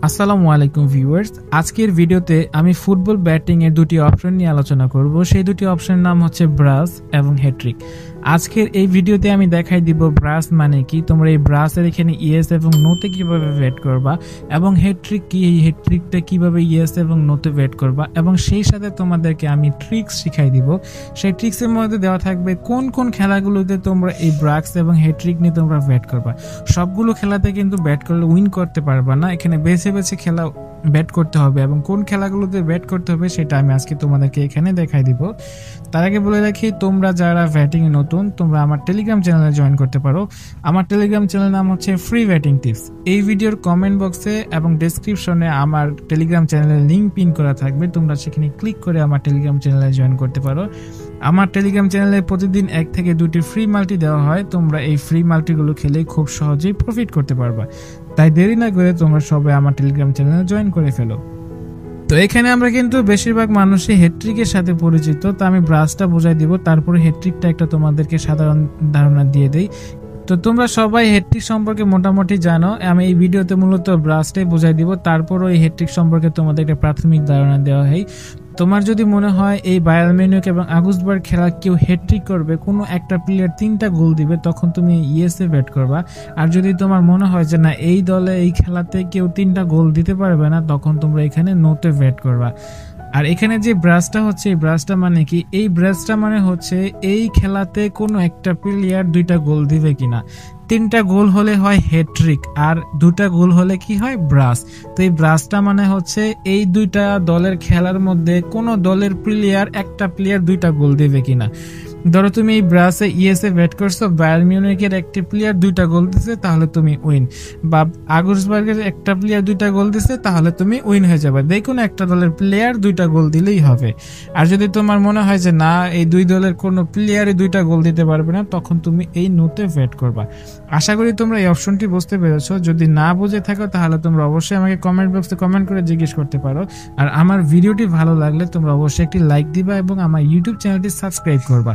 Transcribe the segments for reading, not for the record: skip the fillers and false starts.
আসসালামু আলাইকুম ভিউয়ার্স, আজকের ভিডিওতে আমি ফুটবল ব্যাটিং এর দুটি অপশন নিয়ে আলোচনা করব। সেই দুটি অপশনের নাম হচ্ছে ব্রাস এবং হ্যাট্রিক। আজকের এই ভিডিওতে আমি দেখাই দিব ব্রাস মানে কি, তোমরা এই ব্রাসের এখানে ইয়েস এবং নোতে কিভাবে ব্যাট করবা, এবং হ্যাট্রিক কি, এই হ্যাট্রিকটা কিভাবে ইয়েস এবং নোতে ব্যাট করবা, এবং সেই সাথে তোমাদেরকে আমি ট্রিক্স শিখাই দিব। সেই ট্রিক্সের মধ্যে দেওয়া থাকবে কোন কোন খেলাগুলোতে তোমরা এই ব্রাস এবং হ্যাট্রিক নিয়ে তোমরা ব্যাট করবা। সবগুলো খেলাতে কিন্তু ব্যাট করলে উইন করতে পারবা না, এখানে বেছে বেছে খেলা ব্যাট করতে হবে, এবং কোন খেলাগুলোতে ব্যাট করতে হবে সেটা আমি আজকে তোমাদেরকে এখানে দেখাই দিব। তার আগে বলে রাখি, তোমরা যারা ব্যাটিং এ নতুন তোমরা আমার টেলিগ্রাম চ্যানেলে জয়েন করতে পারো। আমার টেলিগ্রাম চ্যানেলের নাম হচ্ছে ফ্রি ব্যাটিং টিপস। এই ভিডিওর কমেন্ট বক্সে এবং ডেসক্রিপশনে আমার টেলিগ্রাম চ্যানেলের লিঙ্ক পিন করা থাকবে, তোমরা সেখানে ক্লিক করে আমার টেলিগ্রাম চ্যানেলে জয়েন করতে পারো। আমার টেলিগ্রাম চ্যানেলে প্রতিদিন 1 থেকে 2টি ফ্রি মাল্টি দেওয়া হয়, তোমরা এই ফ্রি মাল্টিগুলো খেলে খুব সহজেই প্রফিট করতে পারবা। তাই দেরি না করে তোমরা সবাই আমার টেলিগ্রাম চ্যানেলে জয়েন করে ফেলো। তো এখানে আমরা কিন্তু বেশিরভাগ মানুষই হ্যাট্রিকের সাথে পরিচিত, তো আমি ব্রাসটা বোঝাই দিব, তারপরে হ্যাট্রিকটা একটা তোমাদেরকে সাধারণ ধারণা দিয়ে দেই। তো তোমরা সবাই হ্যাট্রিক সম্পর্কে মোটামুটি জানো, আমি এই ভিডিওতে মূলত ব্রাসটাই বোঝাই দিব, তারপর ওই হ্যাট্রিক সম্পর্কে তোমাদের একটা প্রাথমিক ধারণা দেওয়া হয়। তোমার যদি মনে হয় এই বায়ার্ন মিউনিখ এবং আগুসবার্গ খেলা কেউ হ্যাট্রিক করবে, কোনো একটা প্লেয়ার 3টা গোল দিবে, তখন তুমি ইয়েসে ব্যাট করবা। আর যদি তোমার মনে হয় যে না, এই দলে এই খেলাতে কেউ 3টা গোল দিতে পারবে না, তখন তোমরা এখানে নোতে ব্যাট করবা। আর এখানে যে ব্রাসটা হচ্ছে, এই ব্রাসটা মানে কি, এই ব্রাসটা মানে হচ্ছে এই খেলাতে কোনো একটা প্লেয়ার 2টা গোল দিবে কিনা। 3টা গোল হলে হয় হ্যাট্রিক, আর 2টা গোল হলে কি হয়, ব্রাস। তো এই ব্রাসটা মানে হচ্ছে এই 2টা দলের খেলার মধ্যে কোনো দলের প্লেয়ার, একটা প্লেয়ার 2টা গোল দেবে কিনা। ধরো তুমি এই ব্রাসে ইএসএ ব্যাট করছো, বায়ার্ন মিউনিখের একটি প্লেয়ার 2টা গোল দিছে, তাহলে তুমি উইন, বা আগুসবার্গের একটা প্লেয়ার 2টা গোল দিছে, তাহলে তুমি উইন হয়ে যাবে। দেখুন, একটা দলের প্লেয়ার 2টা গোল দিলেই হবে। আর যদি তোমার মনে হয় যে না, এই দুই দলের কোনো প্লেয়ারই 2টা গোল দিতে পারবে না, তখন তুমি এই নোতে ব্যাট করবা। আশা করি তোমরা এই অপশনটি বুঝতে পেরেছো। যদি না বুঝে থাকো তাহলে তোমরা অবশ্যই আমাকে কমেন্ট বক্সে কমেন্ট করে জিজ্ঞেস করতে পারো। আর আমার ভিডিওটি ভালো লাগলে তোমরা অবশ্যই একটি লাইক দিবা এবং আমার ইউটিউব চ্যানেলটি সাবস্ক্রাইব করবা।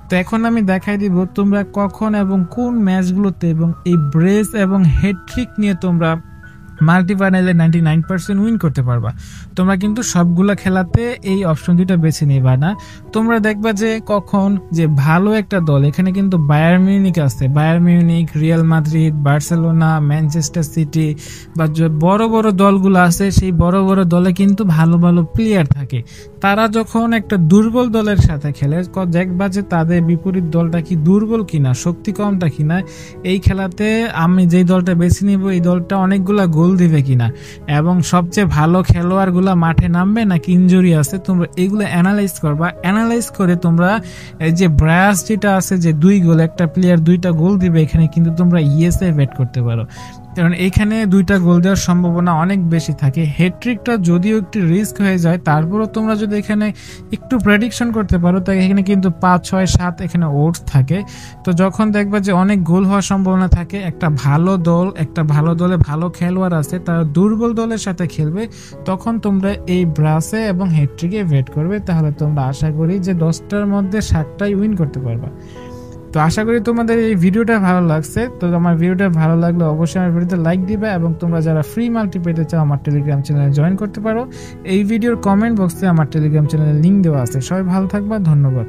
তো এখন আমি দেখাই দিব তোমরা কখন এবং কোন ম্যাচগুলোতে এবং এই ব্রেস এবং হ্যাট্রিক নিয়ে তোমরা মাল্টিপ্যানেলে 99% উইন করতে পারবা। তোমরা কিন্তু সবগুলা খেলাতে এই অপশন দুটা বেছে নিবা না। তোমরা দেখবা যে কখন যে ভালো একটা দল, এখানে কিন্তু বায়ার্ন মিউনিখ আছে, Bayern Munich, Real Madrid, Barcelona, Manchester city, বা বড় বড় দলগুলো আছে, সেই বড় বড় দলে কিন্তু ভালো ভালো প্লেয়ার থাকে। তারা যখন একটা দুর্বল দলের সাথে খেলে, দেখবা যে তাদের বিপরীত দলটা কি দুর্বল কিনা, শক্তি কমটা কিনা। এই খেলাতে আমি যেই দলটা বেছে নিব, এই দলটা অনেকগুলা গোল দিবে কিনা, এবং সবচেয়ে ভালো খেলোয়াড়গুলা মাঠে নামবে নাকি ইনজুরি আছে, তোমরা এগুলো অ্যানালাইজ করবা। অ্যানালাইজ করে তোমরা এই যে ব্রাস যেটা আছে, যে 2 গোল, একটা প্লেয়ার 2টা গোল দিবে, এখানে কিন্তু তোমরা ইএসএ ব্যাট করতে পারো, কারণ এখানে 2টা গোল দেওয়ার সম্ভাবনা অনেক বেশি থাকে। হ্যাট্রিকটা যদিও একটু রিস্ক হয়ে যায়, তারপরও তোমরা যদি এখানে একটু প্রেডিকশন করতে পারো, তাই এখানে কিন্তু 5, 6, 7 এখানে ওটস থাকে। তো যখন দেখবা যে অনেক গোল হওয়ার সম্ভাবনা থাকে, একটা ভালো দলে ভালো খেলোয়াড় আছে, তারা দুর্বল দলের সাথে খেলবে, তখন তোমরা এই ব্রাসে এবং হ্যাট্রিকে ব্যাট করবে। তাহলে তোমরা আশা করি যে 10টার মধ্যে 7টাই উইন করতে পারবা। তো আশা করি তোমাদের এই ভিডিওটা ভালো লাগছে। তো আমার ভিডিওটা ভালো লাগলে অবশ্যই আমার ভিডিওতে লাইক দিবে, এবং তোমরা যারা ফ্রি মাল্টি পেতে চাও আমার টেলিগ্রাম চ্যানেলে জয়েন করতে পারো। এই ভিডিওর কমেন্ট বক্সে আমার টেলিগ্রাম চ্যানেলের লিঙ্ক দেওয়া আছে। সবাই ভালো থাকবা, ধন্যবাদ।